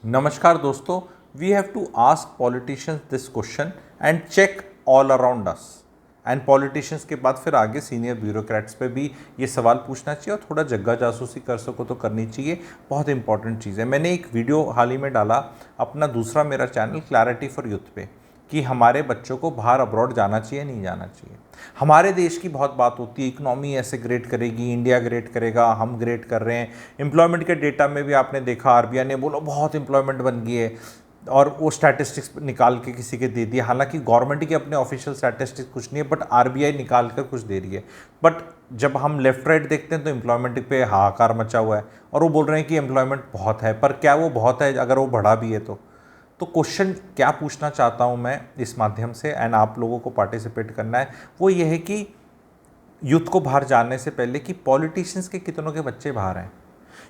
नमस्कार दोस्तों, we have to ask politicians this question and check all around us. And politicians के बाद फिर आगे सीनियर ब्यूरोक्रेट्स पे भी ये सवाल पूछना चाहिए और थोड़ा जग्गा जासूसी कर सको तो करनी चाहिए। बहुत इंपॉर्टेंट चीज़ है। मैंने एक वीडियो हाल ही में डाला अपना दूसरा मेरा चैनल क्लैरिटी फॉर यूथ पे कि हमारे बच्चों को बाहर अब्रॉड जाना चाहिए नहीं जाना चाहिए। हमारे देश की बहुत बात होती है, इकोनॉमी ऐसे ग्रेट करेगी, इंडिया ग्रेट करेगा, हम ग्रेट कर रहे हैं। एम्प्लॉयमेंट के डेटा में भी आपने देखा, आरबीआई ने बोला बहुत एम्प्लॉयमेंट बन गई है और वो स्टैटिस्टिक्स निकाल के किसी के दे दिए। हालांकि गवर्नमेंट की अपने ऑफिशियल स्टैटिस्टिक्स कुछ नहीं है, बट आरबीआई निकाल कर कुछ दे रही है। बट जब हम लेफ्ट राइट देखते हैं तो एम्प्लॉयमेंट पे हाहाकार मचा हुआ है और वो बोल रहे हैं कि एम्प्लॉयमेंट बहुत है। पर क्या वो बहुत है अगर वो बढ़ा भी है तो क्वेश्चन क्या पूछना चाहता हूं मैं इस माध्यम से, एंड आप लोगों को पार्टिसिपेट करना है, वो ये है कि यूथ को बाहर जाने से पहले कि पॉलिटिशियंस के कितनों के बच्चे बाहर हैं।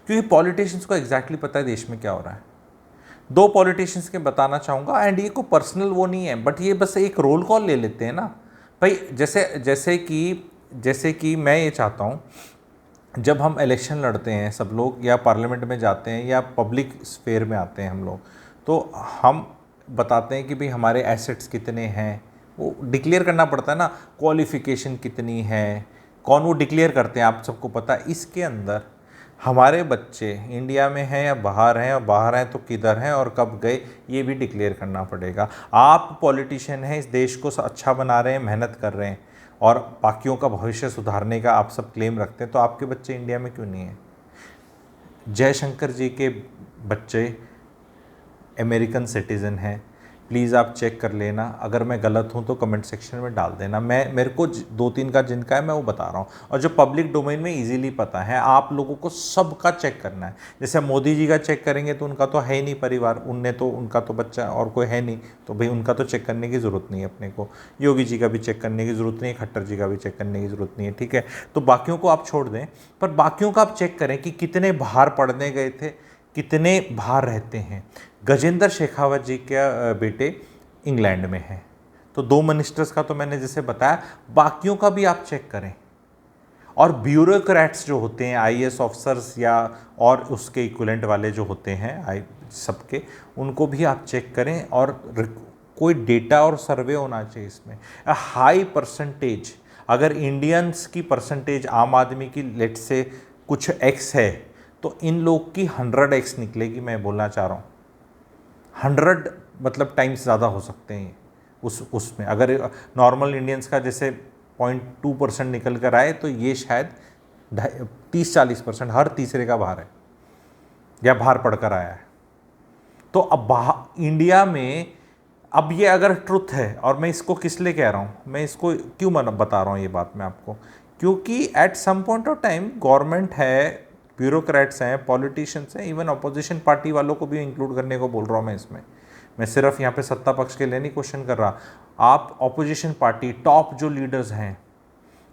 क्योंकि पॉलिटिशियंस को एग्जैक्टली पता है देश में क्या हो रहा है। दो पॉलिटिशियंस के बताना चाहूँगा, एंड ये को पर्सनल वो नहीं है, बट ये बस एक रोल कॉल ले लेते हैं ना भाई। जैसे कि मैं ये चाहता हूँ, जब हम इलेक्शन लड़ते हैं सब लोग, या पार्लियामेंट में जाते हैं या पब्लिक स्फेयर में आते हैं हम लोग, तो हम बताते हैं कि भाई हमारे एसेट्स कितने हैं, वो डिक्लेयर करना पड़ता है ना। क्वालिफ़िकेशन कितनी है, कौन वो डिक्लेयर करते हैं, आप सबको पता है। इसके अंदर हमारे बच्चे इंडिया में हैं या बाहर हैं, और बाहर हैं तो किधर हैं और कब गए, ये भी डिक्लेयर करना पड़ेगा। आप पॉलिटिशियन हैं, इस देश को अच्छा बना रहे हैं, मेहनत कर रहे हैं और बाकियों का भविष्य सुधारने का आप सब क्लेम रखते हैं, तो आपके बच्चे इंडिया में क्यों नहीं हैं? जयशंकर जी के बच्चे अमेरिकन सिटीज़न हैं। प्लीज़ आप चेक कर लेना, अगर मैं गलत हूँ तो कमेंट सेक्शन में डाल देना। मेरे को दो तीन का जिनका है मैं वो बता रहा हूँ, और जो पब्लिक डोमेन में इजीली पता है। आप लोगों को सबका चेक करना है। जैसे मोदी जी का चेक करेंगे तो उनका तो है ही नहीं परिवार, उनका तो बच्चा और कोई है नहीं, तो भाई उनका तो चेक करने की ज़रूरत नहीं है अपने को। योगी जी का भी चेक करने की ज़रूरत नहीं है, खट्टर जी का भी चेक करने की ज़रूरत नहीं है, ठीक है। तो बाकियों को आप छोड़ दें, पर बाकियों का आप चेक करें कि कितने बाहर पढ़ने गए थे, कितने बाहर रहते हैं। गजेंद्र शेखावत जी के बेटे इंग्लैंड में हैं, तो दो मिनिस्टर्स का तो मैंने जैसे बताया, बाकियों का भी आप चेक करें। और ब्यूरोक्रेट्स जो होते हैं, आईएएस ऑफिसर्स या और उसके इक्विवेलेंट वाले जो होते हैं सबके, उनको भी आप चेक करें। और कोई डेटा और सर्वे होना चाहिए इसमें। हाई परसेंटेज, अगर इंडियंस की परसेंटेज आम आदमी की लेट से कुछ एक्स है, तो इन लोग की 100x निकलेगी। मैं बोलना चाह रहा हूँ 100 मतलब टाइम्स ज़्यादा हो सकते हैं उसमें। अगर नॉर्मल इंडियंस का जैसे 0.2% निकल कर आए, तो ये शायद 30-40% हर तीसरे का बाहर है या बाहर पढ़कर आया है। तो अब इंडिया में, अब ये अगर ट्रुथ है, और मैं इसको किस लिए कह रहा हूँ, मैं इसको क्यों बता रहा हूँ ये बात मैं आपको, क्योंकि at some point of time government है, ब्यूरोक्रेट्स हैं, पॉलिटिशियंस हैं, इवन अपोजिशन पार्टी वालों को भी इंक्लूड करने को बोल रहा हूँ मैं इसमें। मैं सिर्फ यहाँ पे सत्ता पक्ष के लिए नहीं क्वेश्चन कर रहा। आप अपोजिशन पार्टी टॉप जो लीडर्स हैं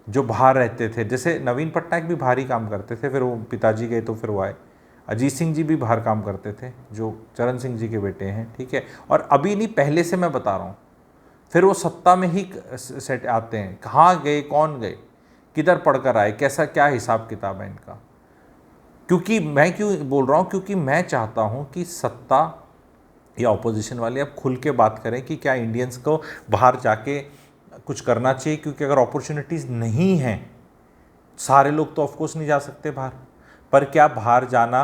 जो बाहर रहते थे, जैसे नवीन पटनायक भी बाहर ही काम करते थे, फिर वो पिताजी गए तो फिर वो आए। अजीत सिंह जी भी बाहर काम करते थे, जो चरण सिंह जी के बेटे हैं, ठीक है। और अभी नहीं, पहले से मैं बता रहा हूँ, फिर वो सत्ता में ही सेट आते हैं। कहाँ गए, कौन गए, किधर पढ़कर आए, कैसा क्या हिसाब किताब है इनका। क्योंकि मैं क्यों बोल रहा हूँ, क्योंकि मैं चाहता हूँ कि सत्ता या ऑपोजिशन वाले अब खुल के बात करें कि क्या इंडियंस को बाहर जाके कुछ करना चाहिए। क्योंकि अगर अपॉर्चुनिटीज़ नहीं हैं, सारे लोग तो ऑफकोर्स नहीं जा सकते बाहर, पर क्या बाहर जाना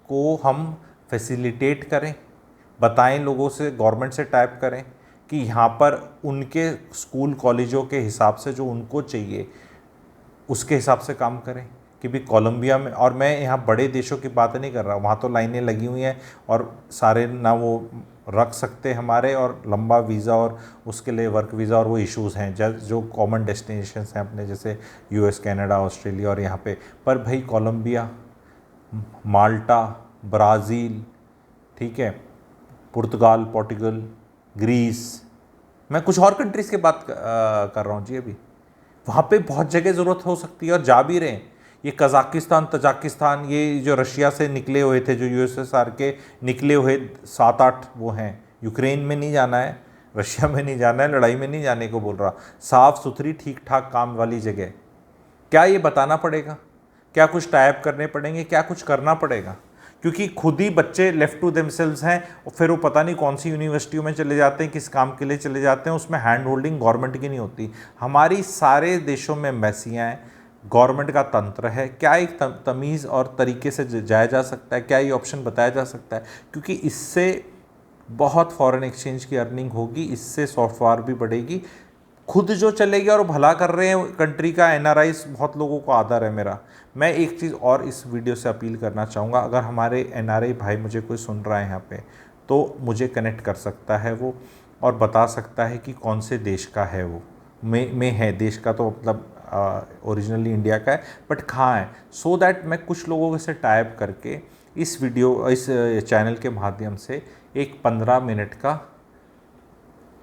को हम फैसिलिटेट करें, बताएं लोगों से, गवर्नमेंट से टाइप करें कि यहाँ पर उनके स्कूल कॉलेजों के हिसाब से जो उनको चाहिए उसके हिसाब से काम करें। कि भी कोलंबिया में, और मैं यहाँ बड़े देशों की बात नहीं कर रहा, वहाँ तो लाइनें लगी हुई हैं और सारे ना वो रख सकते हमारे, और लंबा वीज़ा और उसके लिए वर्क वीज़ा और वो इश्यूज़ हैं जो कॉमन डेस्टिनेशंस हैं अपने, जैसे यूएस, कनाडा, ऑस्ट्रेलिया और यहाँ पे। पर भाई कोलंबिया, माल्टा, ब्राज़ील, ठीक है, पुर्तगाल, ग्रीस, मैं कुछ और कंट्रीज़ की बात कर रहा हूँ जी। अभी वहाँ पे बहुत जगह ज़रूरत हो सकती है और जा भी रहे हैं। ये कज़ाकिस्तान, तजाकिस्तान, ये जो रशिया से निकले हुए थे, जो यूएसएसआर के निकले हुए 7-8 वो हैं। यूक्रेन में नहीं जाना है, रशिया में नहीं जाना है, लड़ाई में नहीं जाने को बोल रहा, साफ़ सुथरी ठीक ठाक काम वाली जगह। क्या ये बताना पड़ेगा? क्या कुछ टाइप करने पड़ेंगे? क्या कुछ करना पड़ेगा? क्योंकि खुद ही बच्चे लेफ्ट टू देमसेल्व्स हैं और फिर वो पता नहीं कौन सी यूनिवर्सिटियों में चले जाते हैं, किस काम के लिए चले जाते हैं, उसमें हैंड होल्डिंग गवर्नमेंट की नहीं होती। हमारी सारे देशों में एम्बेसियाँ हैं, गवर्नमेंट का तंत्र है। क्या एक तमीज़ और तरीके से जाया जा सकता है, क्या ये ऑप्शन बताया जा सकता है? क्योंकि इससे बहुत फॉरेन एक्सचेंज की अर्निंग होगी, इससे सॉफ्टवेयर भी बढ़ेगी, खुद जो चलेगी और भला कर रहे हैं कंट्री का। एनआरआईज बहुत लोगों को आदर है मेरा। मैं एक चीज़ और इस वीडियो से अपील करना चाहूँगा, अगर हमारे एनआरआई भाई मुझे कोई सुन रहा है यहाँ पे, तो मुझे कनेक्ट कर सकता है वो और बता सकता है कि कौन से देश का है वो। में है देश का, तो मतलब ओरिजिनली इंडिया का है, बट कहाँ है, सो दैट मैं कुछ लोगों से टाइप करके इस वीडियो, इस चैनल के माध्यम से एक 15 मिनट का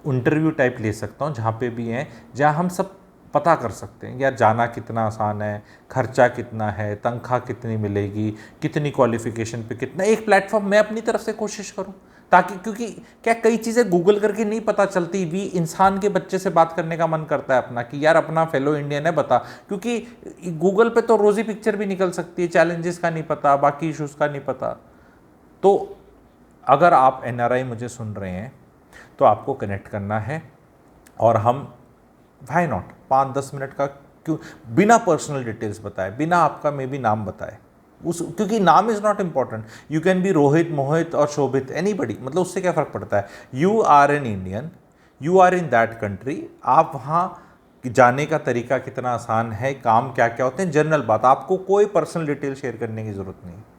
इंटरव्यू टाइप ले सकता हूँ, जहाँ पे भी हैं, जहाँ हम सब पता कर सकते हैं यार जाना कितना आसान है, खर्चा कितना है, तनख्वाह कितनी मिलेगी, कितनी क्वालिफिकेशन पे कितना। एक प्लेटफॉर्म मैं अपनी तरफ से कोशिश करूँ, ताकि क्योंकि क्या कई चीज़ें गूगल करके नहीं पता चलती भी। इंसान के बच्चे से बात करने का मन करता है अपना, कि यार अपना फेलो इंडियन है बता, क्योंकि गूगल पे तो रोज़ी पिक्चर भी निकल सकती है, चैलेंजेस का नहीं पता, बाकी इशूज़ का नहीं पता। तो अगर आप एनआरआई मुझे सुन रहे हैं तो आपको कनेक्ट करना है, और हम व्हाई नॉट 5-10 मिनट का, क्यों बिना पर्सनल डिटेल्स बताए, बिना आपका मे बी नाम बताए, क्योंकि नाम is not important. You can be Rohit, Mohit और शोभित, एनीबडी, मतलब उससे क्या फ़र्क पड़ता है। You are an Indian, you are in that country, आप वहाँ जाने का तरीका कितना आसान है, काम क्या क्या होते हैं, जनरल बात, आपको कोई पर्सनल डिटेल शेयर करने की ज़रूरत नहीं है।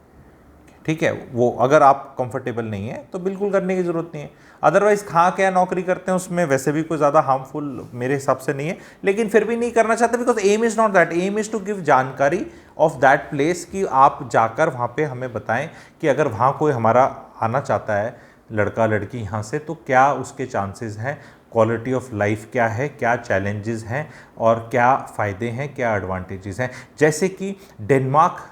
ठीक है, वो अगर आप कंफर्टेबल नहीं है तो बिल्कुल करने की ज़रूरत नहीं है। अदरवाइज़ कहाँ क्या नौकरी करते हैं उसमें वैसे भी कोई ज़्यादा हार्मफुल मेरे हिसाब से नहीं है, लेकिन फिर भी नहीं करना चाहते, because aim is not that. Aim is to give जानकारी ऑफ दैट प्लेस, कि आप जाकर वहाँ पे हमें बताएं कि अगर वहाँ कोई हमारा आना चाहता है, लड़का लड़की यहाँ से, तो क्या उसके चांसेस हैं, क्वालिटी ऑफ लाइफ क्या है, क्या चैलेंजेस हैं और क्या फ़ायदे हैं, क्या एडवांटेजेस हैं। जैसे कि डेनमार्क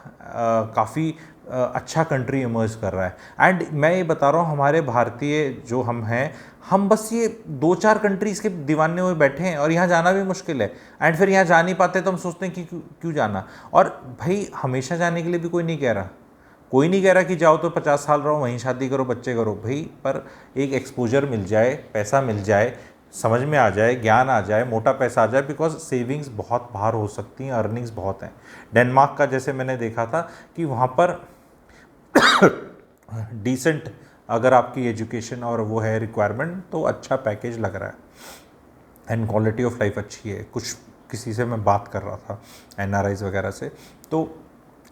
काफ़ी अच्छा कंट्री इमर्ज कर रहा है। एंड मैं ये बता रहा हूँ, हमारे भारतीय जो हम हैं, हम बस ये 2-4 कंट्रीज़ के दीवाने हुए बैठे हैं, और यहाँ जाना भी मुश्किल है। एंड फिर यहाँ जा नहीं पाते तो हम सोचते हैं कि क्यों जाना। और भाई हमेशा जाने के लिए भी कोई नहीं कह रहा, कोई नहीं कह रहा कि जाओ तो 50 साल रहो, वहीं शादी करो, बच्चे करो भाई, पर एक एक्सपोजर मिल जाए, पैसा मिल जाए, समझ में आ जाए, ज्ञान आ जाए, मोटा पैसा आ जाए, बिकॉज सेविंग्स बहुत बाहर हो सकती हैं, अर्निंग्स बहुत हैं। डेनमार्क का जैसे मैंने देखा था कि वहाँ पर डिसेंट अगर आपकी एजुकेशन और वो है रिक्वायरमेंट, तो अच्छा पैकेज लग रहा है एंड क्वालिटी ऑफ लाइफ अच्छी है। कुछ किसी से मैं बात कर रहा था एनआरआईज वगैरह से, तो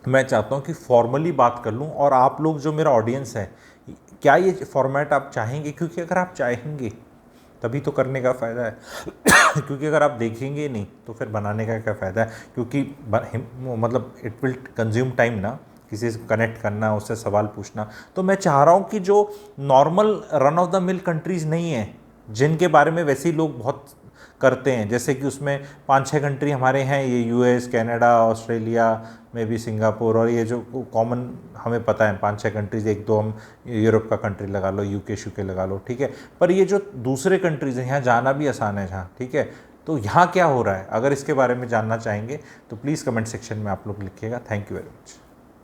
मैं चाहता हूँ कि फॉर्मली बात कर लूँ। और आप लोग जो मेरा ऑडियंस है, क्या ये फॉर्मेट आप चाहेंगे? क्योंकि अगर आप चाहेंगे तभी तो करने का फ़ायदा है क्योंकि अगर आप देखेंगे नहीं तो फिर बनाने का क्या फ़ायदा है? क्योंकि मतलब इट विल कंज्यूम टाइम ना, किसी से कनेक्ट करना, उससे सवाल पूछना। तो मैं चाह रहा हूँ कि जो normal run of the mill countries नहीं हैं, जिनके बारे में वैसे ही लोग बहुत करते हैं, जैसे कि उसमें 5-6 कंट्री हमारे हैं, ये यूएस, कनाडा, ऑस्ट्रेलिया में भी, सिंगापुर, और ये जो कॉमन हमें पता है 5-6 कंट्रीज़, 1-2 हम यूरोप का कंट्री लगा लो, यूके शूके लगा लो, ठीक है। पर ये जो दूसरे कंट्रीज़ हैं, यहाँ जाना भी आसान है जहाँ, ठीक है। तो यहाँ क्या हो रहा है, अगर इसके बारे में जानना चाहेंगे तो प्लीज़ कमेंट सेक्शन में आप लोग लिखिएगा। Thank you very much.